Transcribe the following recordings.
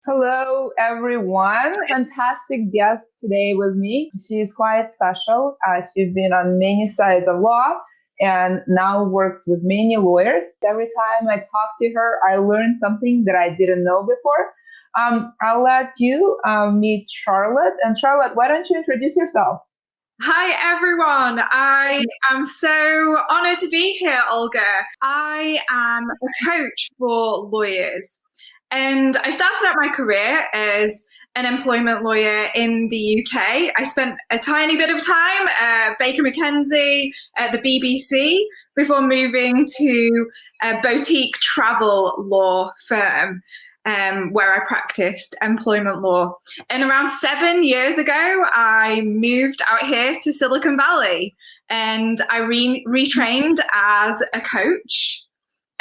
Hello, everyone. Fantastic guest today with me. She's quite special. She's been on many sides of law and now works with many lawyers. Every time I talk to her, I learn something that I didn't know before. I'll let you meet Charlotte. And Charlotte, why don't you introduce yourself? Hi everyone. I am so honored to be here, Olga. I am a coach for lawyers, and I started out my career as an employment lawyer in the UK. I spent a tiny bit of time at Baker McKenzie at the BBC before moving to a boutique travel law firm where I practiced employment law. And around 7 years ago, I moved out here to Silicon Valley and I retrained as a coach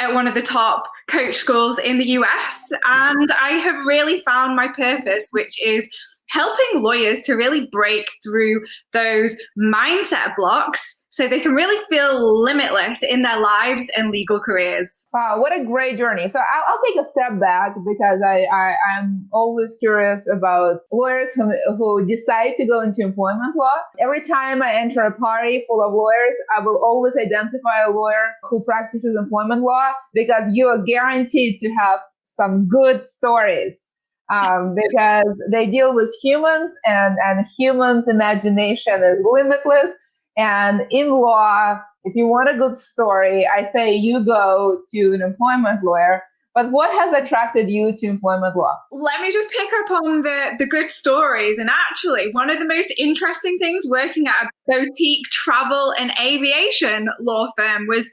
at one of the top coach schools in the US. And I have really found my purpose, which is helping lawyers to really break through those mindset blocks so they can really feel limitless in their lives and legal careers. Wow, what a great journey. So I'll take a step back because I'm always curious about lawyers who decide to go into employment law. Every time I enter a party full of lawyers, I will always identify a lawyer who practices employment law because you are guaranteed to have some good stories. Because they deal with humans and humans' imagination is limitless. And in law, if you want a good story, I say you go to an employment lawyer. But what has attracted you to employment law? Let me just pick up on the good stories. And actually, one of the most interesting things working at a boutique travel and aviation law firm was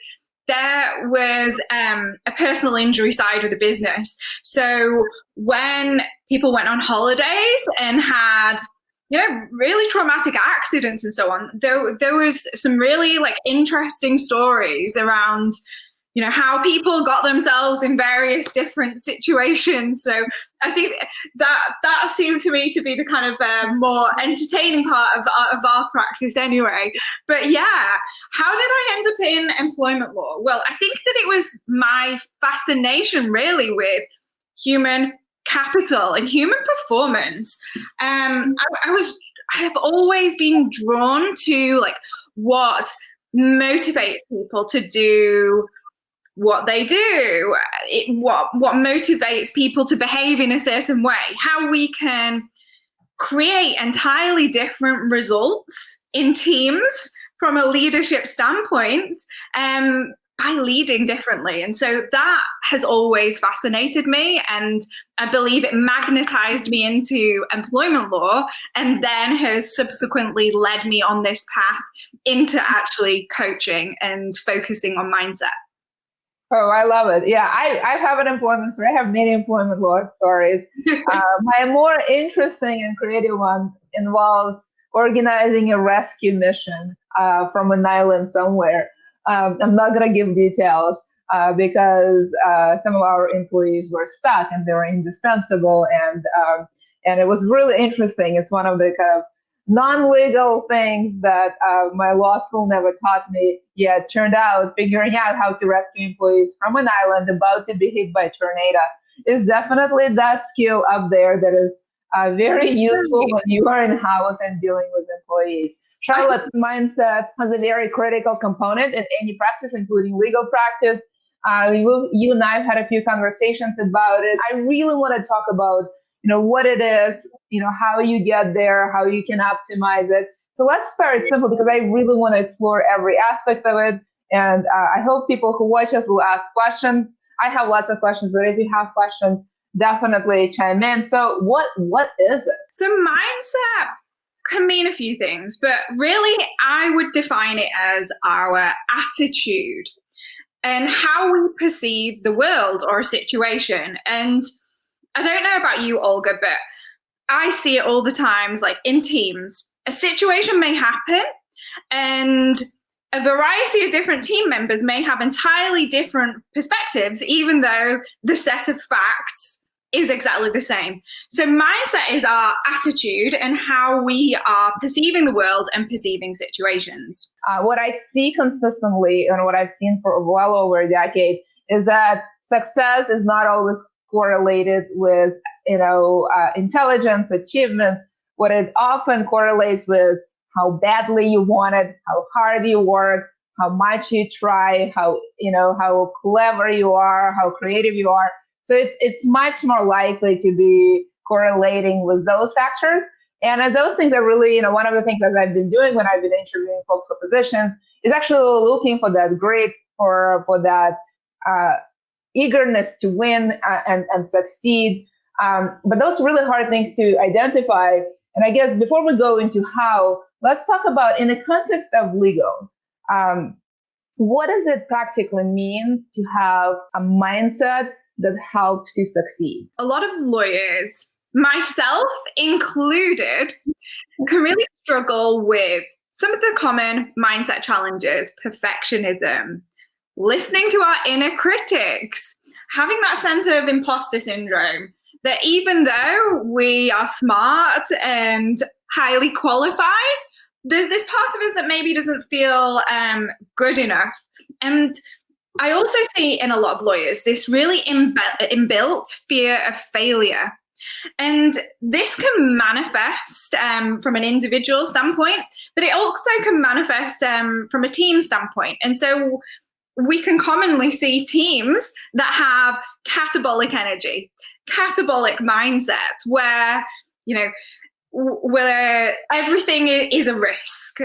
there was a personal injury side of the business. So when people went on holidays and had really traumatic accidents and so on, there was some really interesting stories around how people got themselves in various different situations. So I think that seemed to me to be the kind of more entertaining part of our practice anyway. But yeah, how did I end up in employment law? Well, I think that it was my fascination really with human capital and human performance. I have always been drawn to what motivates people to do what they do, what motivates people to behave in a certain way, how we can create entirely different results in teams from a leadership standpoint by leading differently. And so that has always fascinated me. And I believe it magnetized me into employment law and then has subsequently led me on this path into actually coaching and focusing on mindset. Oh, I love it. Yeah, I have an employment story. I have many employment law stories. My more interesting and creative one involves organizing a rescue mission from an island somewhere. I'm not going to give details because some of our employees were stuck and they were indispensable. And it was really interesting. It's one of the kind of non-legal things that my law school never taught me yet. Turned out figuring out how to rescue employees from an island about to be hit by a tornado is definitely that skill up there that is very useful when you are in house and dealing with employees. Charlotte, mindset has a very critical component in any practice, including legal practice. You and I have had a few conversations about it. I really want to talk about what it is, how you get there, how you can optimize it. So let's start simple because I really want to explore every aspect of it. And I hope people who watch us will ask questions. I have lots of questions, but if you have questions, definitely chime in. So what is it? So mindset can mean a few things, but really I would define it as our attitude and how we perceive the world or a situation. And I don't know about you, Olga, but I see it all the times, like in teams. A situation may happen and a variety of different team members may have entirely different perspectives, even though the set of facts is exactly the same. So mindset is our attitude and how we are perceiving the world and perceiving situations. What I see consistently and what I've seen for well over a decade is that success is not always correlated with intelligence, achievements, what it often correlates with how badly you want it, how hard you work, how much you try, how clever you are, how creative you are. So it's much more likely to be correlating with those factors. And those things are really, one of the things that I've been doing when I've been interviewing folks for positions is actually looking for that grit or for that eagerness to win and succeed. But those are really hard things to identify. And I guess before we go into how, let's talk about in the context of legal. What does it practically mean to have a mindset that helps you succeed? A lot of lawyers, myself included, can really struggle with some of the common mindset challenges: perfectionism, listening to our inner critics, having that sense of imposter syndrome, that even though we are smart and highly qualified, there's this part of us that maybe doesn't feel good enough. And I also see in a lot of lawyers this really inbuilt fear of failure. And this can manifest from an individual standpoint, but it also can manifest from a team standpoint. And so we can commonly see teams that have catabolic energy, catabolic mindsets, where everything is a risk.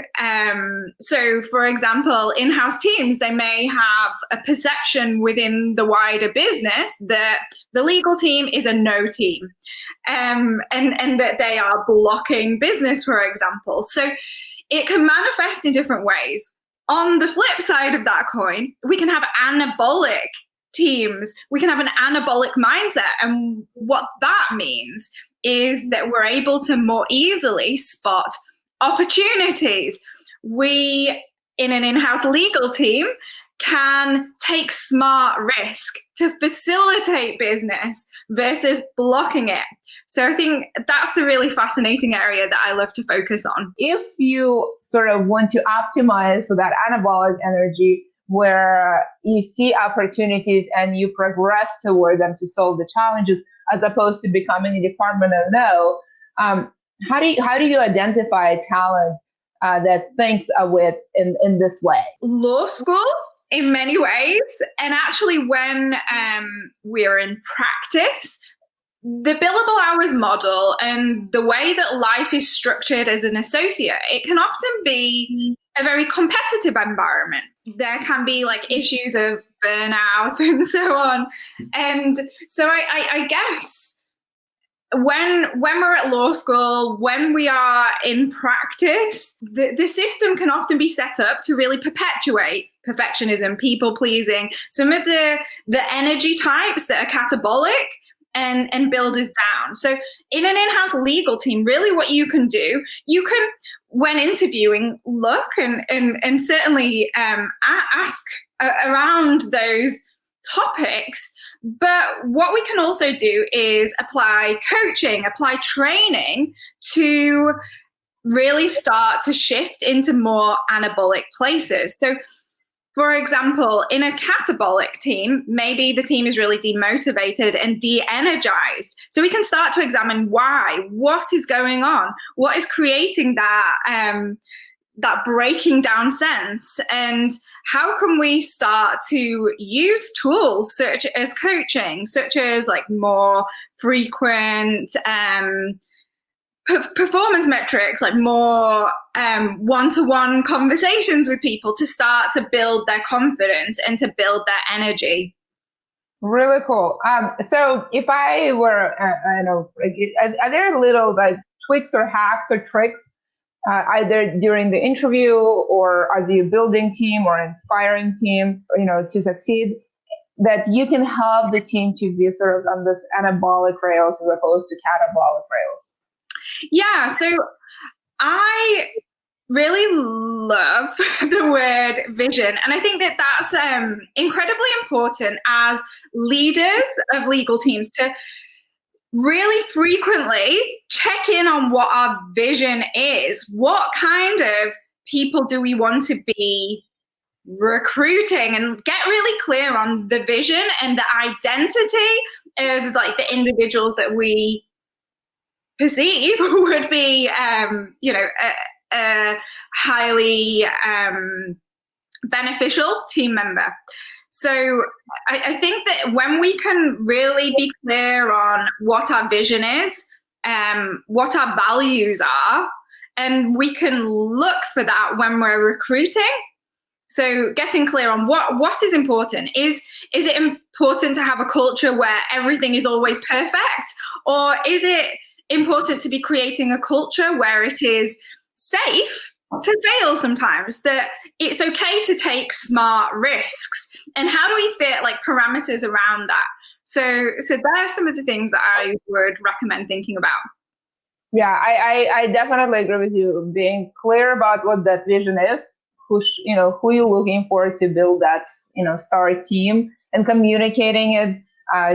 So, for example, in-house teams, they may have a perception within the wider business that the legal team is a no team, and that they are blocking business, for example. So it can manifest in different ways. On the flip side of that coin, we can have anabolic teams. We can have an anabolic mindset. And what that means is that we're able to more easily spot opportunities. We, in an in-house legal team, can take smart risk to facilitate business versus blocking it. So I think that's a really fascinating area that I love to focus on. If you sort of want to optimize for that anabolic energy, where you see opportunities and you progress toward them to solve the challenges, as opposed to becoming a department of no, how do you identify talent that thinks of it in this way? Law school, in many ways, and actually when we're in practice, the billable hours model and the way that life is structured as an associate, it can often be a very competitive environment. There can be issues of burnout and so on. And so I guess when we're at law school, when we are in practice, the system can often be set up to really perpetuate perfectionism, people pleasing, some of the energy types that are catabolic, and build us down. So in an in-house legal team, really what you can do, you can, when interviewing, look and certainly ask around those topics. But what we can also do is apply coaching, apply training to really start to shift into more anabolic places. So for example, in a catabolic team, maybe the team is really demotivated and de-energized. So we can start to examine why, what is going on, what is creating that breaking down sense, and how can we start to use tools such as coaching, such as more frequent performance metrics, more one-to-one conversations with people to start to build their confidence and to build their energy. Really cool. So if I were, are there little tweaks or hacks or tricks, either during the interview or as you building team or inspiring team, to succeed, that you can help the team to be sort of on this anabolic rails as opposed to catabolic rails? Yeah, so I really love the word vision. And I think that that's incredibly important as leaders of legal teams to really frequently check in on what our vision is. What kind of people do we want to be recruiting, and get really clear on the vision and the identity of like the individuals that we perceive would be, a highly beneficial team member. So I think that when we can really be clear on what our vision is, what our values are, and we can look for that when we're recruiting. So getting clear on what is important. Is it important to have a culture where everything is always perfect? Or is it important to be creating a culture where it is safe to fail sometimes, that it's okay to take smart risks? And how do we fit like parameters around that? So there are some of the things that I would recommend thinking about. Yeah, I definitely agree with you. Being clear about what that vision is, who you're looking for to build that, star team, and communicating it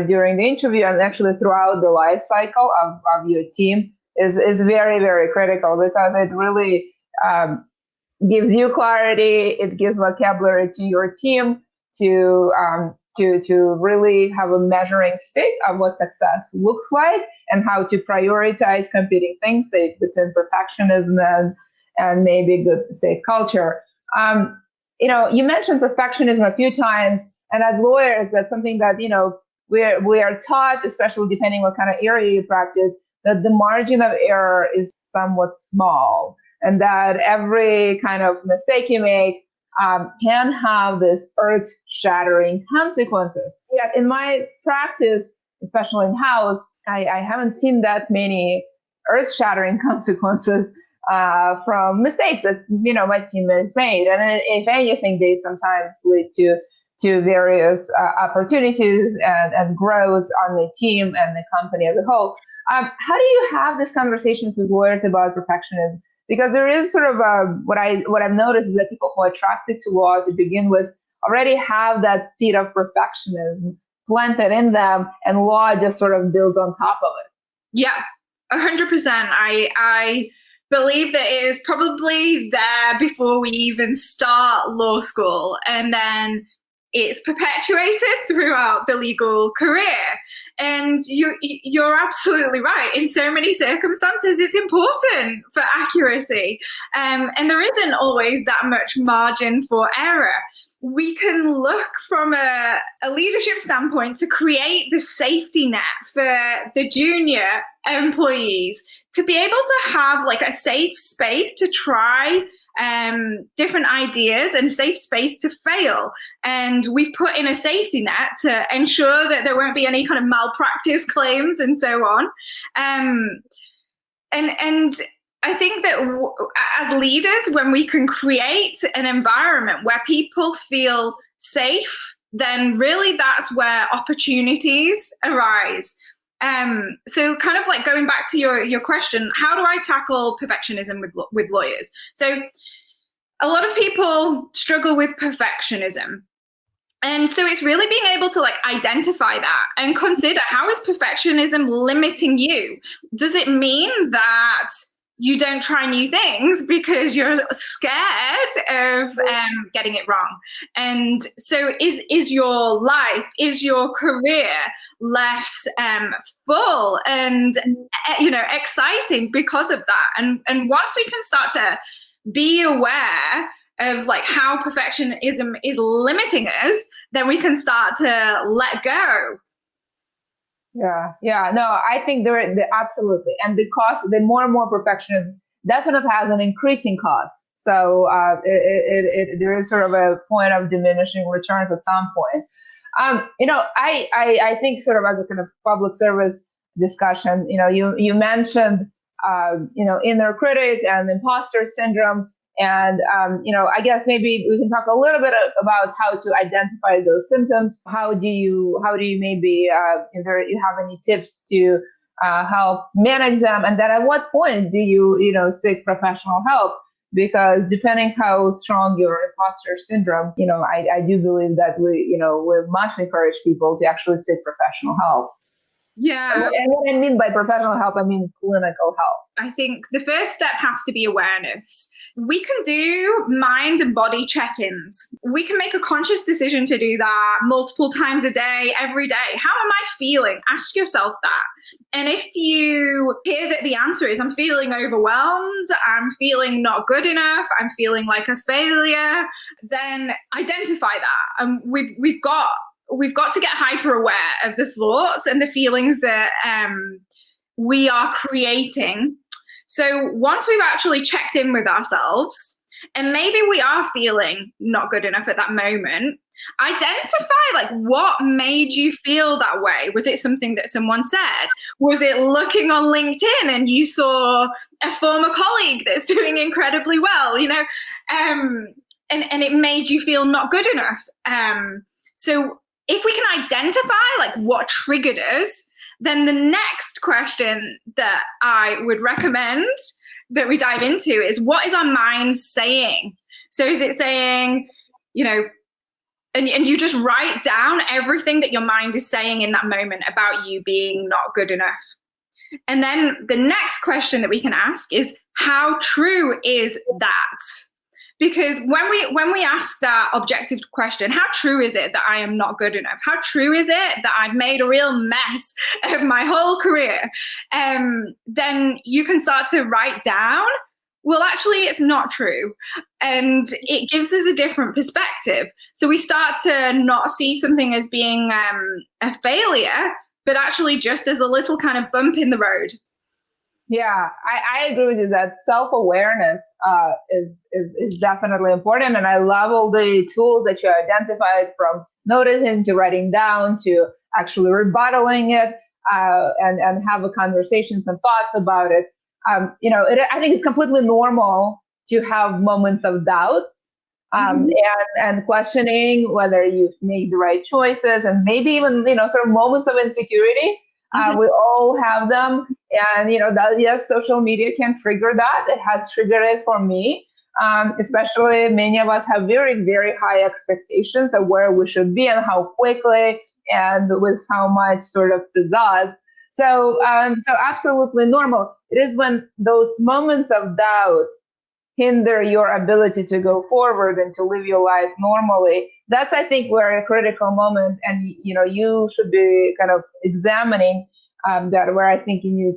during the interview and actually throughout the life cycle of your team is very, very critical, because it really gives you clarity. It gives vocabulary to your team to really have a measuring stick of what success looks like and how to prioritize competing things, say within perfectionism and maybe good safe culture. You mentioned perfectionism a few times, and as lawyers, that's something that we are taught, especially depending what kind of area you practice, that the margin of error is somewhat small, and that every kind of mistake you make can have this earth-shattering consequences. Yet in my practice, especially in house, I haven't seen that many earth-shattering consequences from mistakes that my teammates made, and if anything, they sometimes lead to various opportunities and growth on the team and the company as a whole. How do you have these conversations with lawyers about perfectionism? Because there is sort of what I've noticed is that people who are attracted to law to begin with already have that seed of perfectionism planted in them, and law just sort of builds on top of it. Yeah, 100%. I believe that it is probably there before we even start law school, and then it's perpetuated throughout the legal career. And you're absolutely right. In so many circumstances, it's important for accuracy. And there isn't always that much margin for error. We can look from a leadership standpoint to create the safety net for the junior employees to be able to have like a safe space to try different ideas and a safe space to fail. And we've put in a safety net to ensure that there won't be any kind of malpractice claims and so on. And I think that as leaders, when we can create an environment where people feel safe, then really that's where opportunities arise. So kind of like going back to your question, how do I tackle perfectionism with lawyers? So a lot of people struggle with perfectionism. And so it's really being able to like identify that and consider, how is perfectionism limiting you? Does it mean that you don't try new things because you're scared of getting it wrong? And so is your life, is your career less full and exciting because of that? And once we can start to be aware of like how perfectionism is limiting us, then we can start to let go. Yeah. No, I think there absolutely, and the cost, the more and more perfectionism definitely has an increasing cost. So there is sort of a point of diminishing returns at some point. I think sort of as a kind of public service discussion, you mentioned inner critic and imposter syndrome. And, I guess maybe we can talk a little bit about how to identify those symptoms. How do you maybe, if you have any tips to help manage them? And then at what point do you, seek professional help? Because depending how strong your imposter syndrome, I do believe that we must encourage people to actually seek professional help. Yeah. And what I mean by professional help, I mean clinical help. I think the first step has to be awareness. We can do mind and body check-ins. We can make a conscious decision to do that multiple times a day, every day. How am I feeling? Ask yourself that. And if you hear that the answer is, I'm feeling overwhelmed, I'm feeling not good enough, I'm feeling like a failure, then identify that. We've got to get hyper aware of the thoughts and the feelings that we are creating. So once we've actually checked in with ourselves, and maybe we are feeling not good enough at that moment, identify like what made you feel that way. Was it something that someone said? Was it looking on LinkedIn and you saw a former colleague that's doing incredibly well, you know, and it made you feel not good enough? So if we can identify like what triggered us, then the next question that I would recommend that we dive into is, what is our mind saying? So is it saying, you know, and you just write down everything that your mind is saying in that moment about you being not good enough. And then the next question that we can ask is, how true is that? Because when we ask that objective question, how true is it that I am not good enough? How true is it that I've made a real mess of my whole career? Then you can start to write down, well, actually, it's not true. And it gives us a different perspective. So we start to not see something as being a failure, but actually just as a little kind of bump in the road. Yeah, I agree with you that self-awareness is definitely important. And I love all the tools that you identified, from noticing to writing down to actually rebuttaling it, and have a conversations and thoughts about it. I think it's completely normal to have moments of doubts, and questioning whether you've made the right choices, and maybe even, sort of moments of insecurity. We all have them. And, that, yes, social media can trigger that. It has triggered it for me. Especially many of us have very, very high expectations of where we should be and how quickly and with how much sort of pizzazz. So absolutely normal. It is when those moments of doubt hinder your ability to go forward and to live your life normally. That's, I think, where a critical moment, and you should be kind of examining that, where I think you need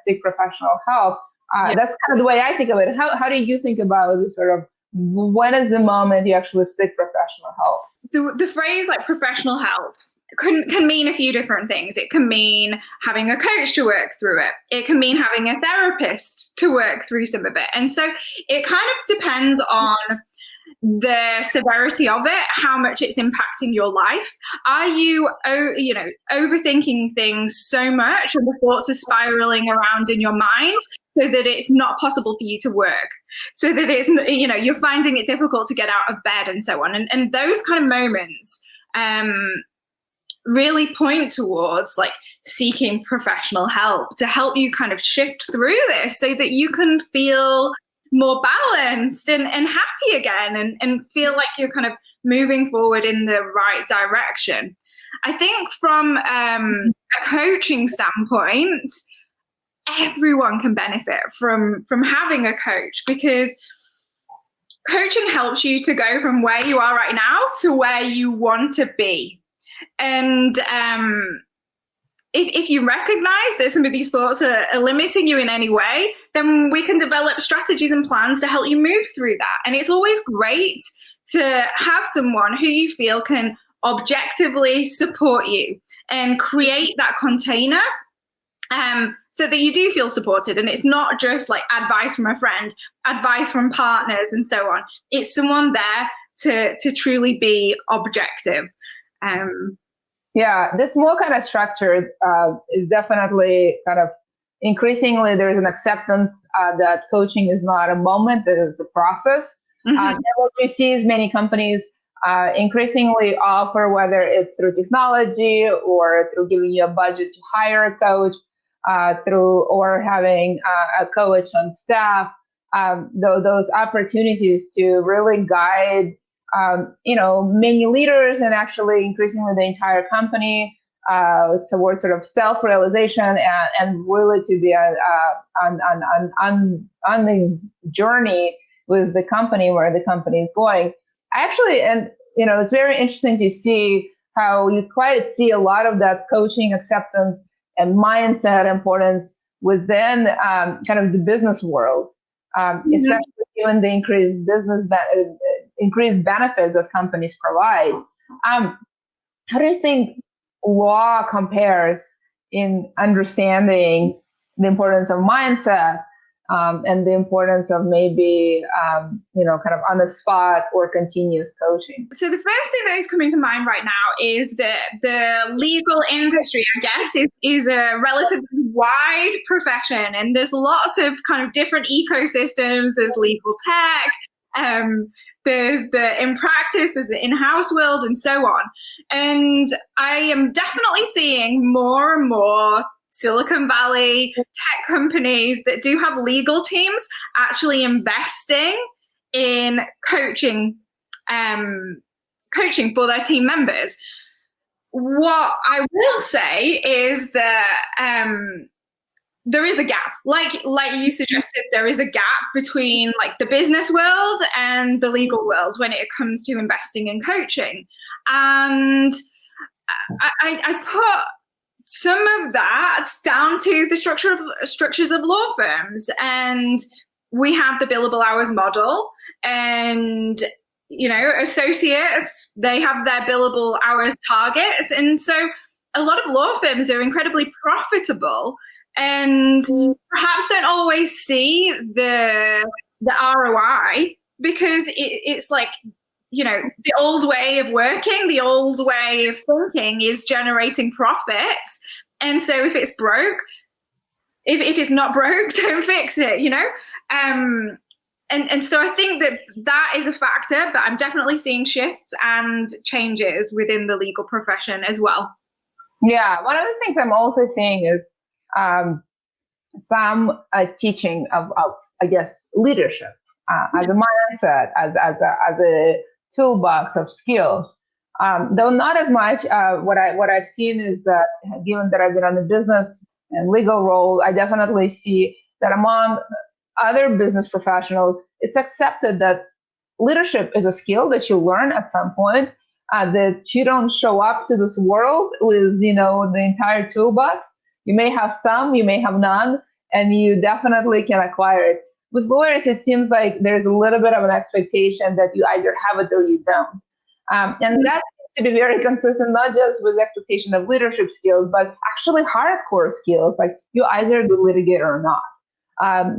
seek professional help. That's kind of the way I think of it. How do you think about this sort of, when is the moment you actually seek professional help? The phrase like professional help can mean a few different things. It can mean having a coach to work through it. It can mean having a therapist to work through some of it. And so it kind of depends on the severity of it, how much it's impacting your life. Are you, overthinking things so much, and the thoughts are spiraling around in your mind so that it's not possible for you to work, so that it's, you're finding it difficult to get out of bed and so on. And those kind of moments really point towards like seeking professional help to help you kind of shift through this so that you can feel more balanced and happy again, and feel like you're kind of moving forward in the right direction. I think from a coaching standpoint, everyone can benefit from having a coach, because coaching helps you to go from where you are right now to where you want to be. And if you recognize that some of these thoughts are limiting you in any way, then we can develop strategies and plans to help you move through that. And it's always great to have someone who you feel can objectively support you and create that container, so that you do feel supported. And it's not just like advice from a friend, advice from partners and so on. It's someone there to truly be objective. Yeah, this more kind of structured is definitely kind of increasingly, there is an acceptance that coaching is not a moment, that it's a process. And what we see is many companies increasingly offer, whether it's through technology or through giving you a budget to hire a coach, or having a coach on staff, those opportunities to really guide many leaders, and actually increasingly the entire company, towards sort of self-realization and really to be on the journey with the company where the company is going. Actually, and it's very interesting to see how you quite see a lot of that coaching, acceptance, and mindset importance within kind of the business world, especially given the increased benefits that companies provide. How do you think law compares in understanding the importance of mindset and the importance of maybe, kind of on the spot or continuous coaching? So the first thing that is coming to mind right now is that the legal industry, I guess, is a relatively wide profession, and there's lots of kind of different ecosystems. There's legal tech, there's the in practice, there's the in-house world, and so on. And I am definitely seeing more and more Silicon Valley tech companies that do have legal teams actually investing in coaching for their team members. What I will say is that there is a gap, like you suggested, there is a gap between like the business world and the legal world when it comes to investing in coaching. And I put some of that down to the structures of law firms. And we have the billable hours model, and associates, they have their billable hours targets, and so a lot of law firms are incredibly profitable and perhaps don't always see the ROI, because it's like, the old way of working, the old way of thinking is generating profits. And so if it's broke, if it's not broke, don't fix it, And so I think that is a factor, but I'm definitely seeing shifts and changes within the legal profession as well. Yeah, one of the things I'm also seeing is some teaching of I guess leadership as a mindset, as a toolbox of skills. Though not as much. What I've seen is that, given that I've been on the business and legal role, I definitely see that among other business professionals, it's accepted that leadership is a skill that you learn at some point, that you don't show up to this world with, the entire toolbox. You may have some, you may have none, and you definitely can acquire it. With lawyers, it seems like there's a little bit of an expectation that you either have it or you don't. And that seems to be very consistent, not just with the expectation of leadership skills, but actually hardcore skills, like you either a good litigator or not.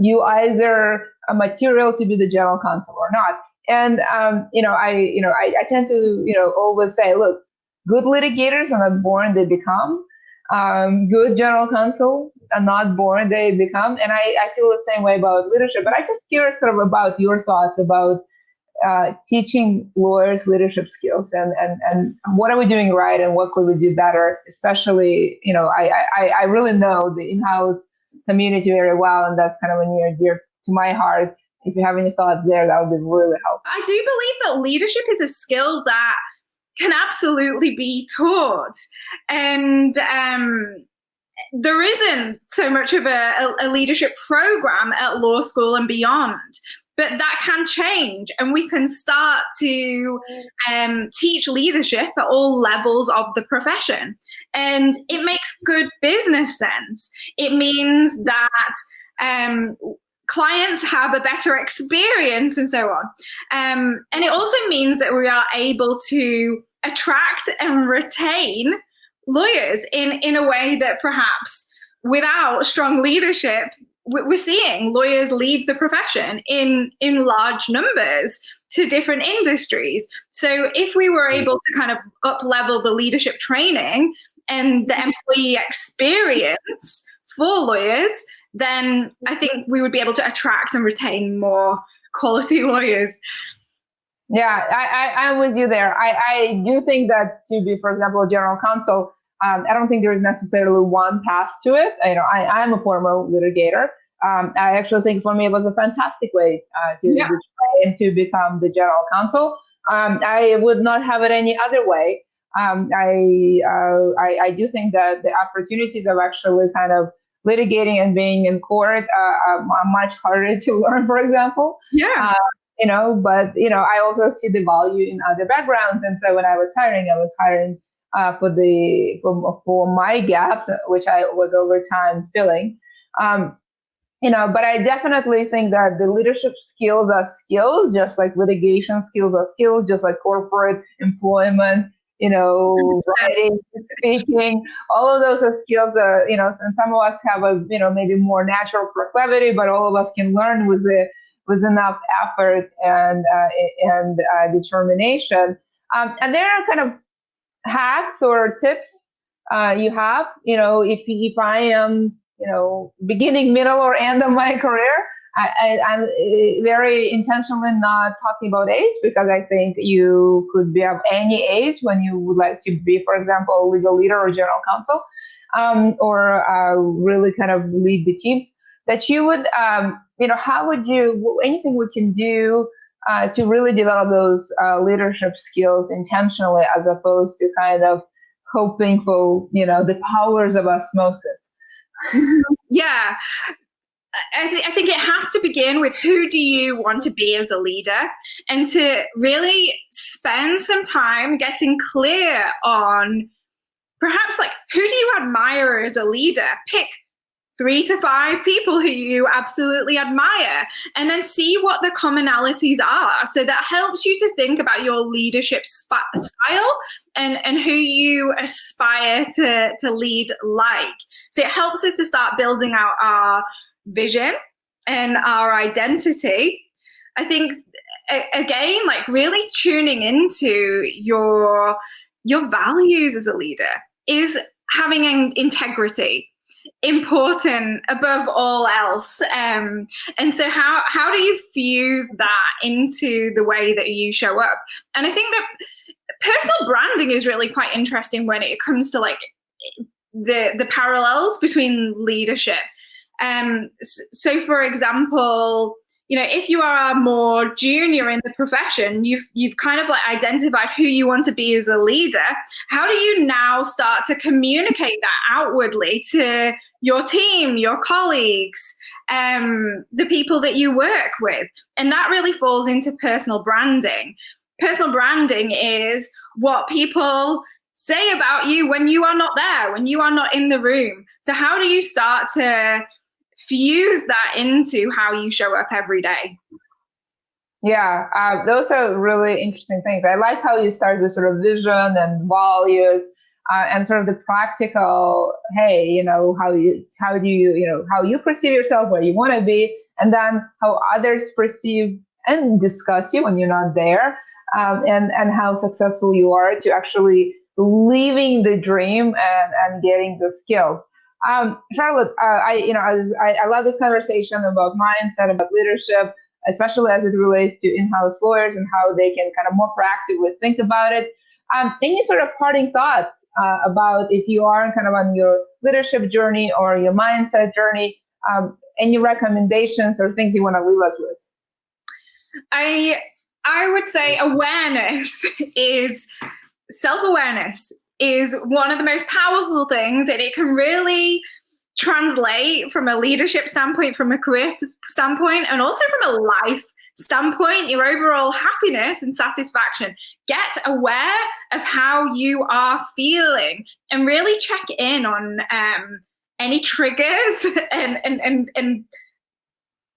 You either a material to be the general counsel or not. And I tend to always say, look, good litigators are not born; they become. Good general counsel are not born; they become. And I feel the same way about leadership. But I'm just curious, sort of, about your thoughts about teaching lawyers leadership skills, and what are we doing right, and what could we do better? Especially, I really know the in-house community very well, and that's kind of near and dear to my heart. If you have any thoughts there, that would be really helpful. I do believe that leadership is a skill that can absolutely be taught, and there isn't so much of a leadership program at law school and beyond, but that can change, and we can start to teach leadership at all levels of the profession. And it makes good business sense. It means that clients have a better experience and so on. And it also means that we are able to attract and retain lawyers in a way that perhaps without strong leadership, we're seeing lawyers leave the profession in large numbers to different industries. So if we were able to kind of up-level the leadership training and the employee experience for lawyers, then I think we would be able to attract and retain more quality lawyers. Yeah, I'm with you there. I do think that to be, for example, a general counsel, I don't think there is necessarily one path to it. I'm a former litigator. I actually think for me it was a fantastic way to train to become the general counsel. I would not have it any other way. I do think that the opportunities of actually kind of litigating and being in court are much harder to learn, for example. Yeah. I also see the value in other backgrounds. And so when I was hiring for my gaps, which I was over time filling. But I definitely think that the leadership skills are skills, just like litigation skills are skills, just like corporate employment, writing, speaking, all of those are skills, and some of us have maybe more natural proclivity, but all of us can learn with enough effort and determination. And there are kind of hacks or tips you have, if I am, beginning, middle, or end of my career. I'm very intentionally not talking about age, because I think you could be of any age when you would like to be, for example, a legal leader or general counsel, or really kind of lead the teams. That you would, how would you, anything we can do to really develop those leadership skills intentionally, as opposed to kind of hoping for, the powers of osmosis. Yeah. I think it has to begin with, who do you want to be as a leader, and to really spend some time getting clear on perhaps like, who do you admire as a leader? Pick 3 to 5 people who you absolutely admire, and then see what the commonalities are. So that helps you to think about your leadership style and who you aspire to lead like. So it helps us to start building out our vision and our identity. I think, again, like really tuning into your values as a leader. Is having integrity important above all else? And so how do you fuse that into the way that you show up? And I think that personal branding is really quite interesting when it comes to like the parallels between leadership. So for example, if you are more junior in the profession, you've kind of like identified who you want to be as a leader. How do you now start to communicate that outwardly to your team, your colleagues, the people that you work with? And that really falls into personal branding. Personal branding is what people say about you when you are not there, when you are not in the room. So how do you start to fuse that into how you show up every day? Yeah, those are really interesting things. I like how you start with sort of vision and values, and sort of the practical. Hey, how you perceive yourself, where you want to be, and then how others perceive and discuss you when you're not there, and how successful you are to actually living the dream and getting the skills. Charlotte, I love this conversation about mindset, about leadership, especially as it relates to in-house lawyers and how they can kind of more proactively think about it. Any sort of parting thoughts about, if you are kind of on your leadership journey or your mindset journey, any recommendations or things you want to leave us with? I would say self-awareness is one of the most powerful things, and it can really translate from a leadership standpoint, from a career standpoint, and also from a life standpoint, your overall happiness and satisfaction. Get aware of how you are feeling and really check in on any triggers and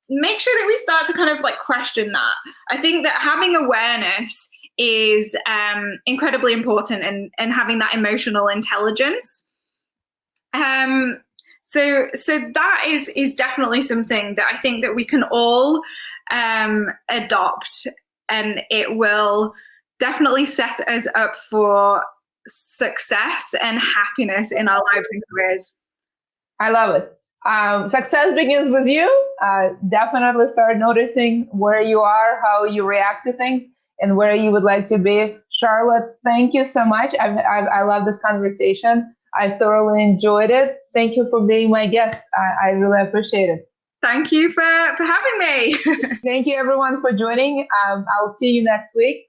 make sure that we start to kind of like question that. I think that having awareness is incredibly important, and having that emotional intelligence. So that is definitely something that I think that we can all adopt, and it will definitely set us up for success and happiness in our lives and careers. I love it. Success begins with you. Definitely start noticing where you are, how you react to things, and where you would like to be. Charlotte, thank you so much. I love this conversation. I thoroughly enjoyed it. Thank you for being my guest. I really appreciate it. Thank you for having me. Thank you, everyone, for joining. I'll see you next week.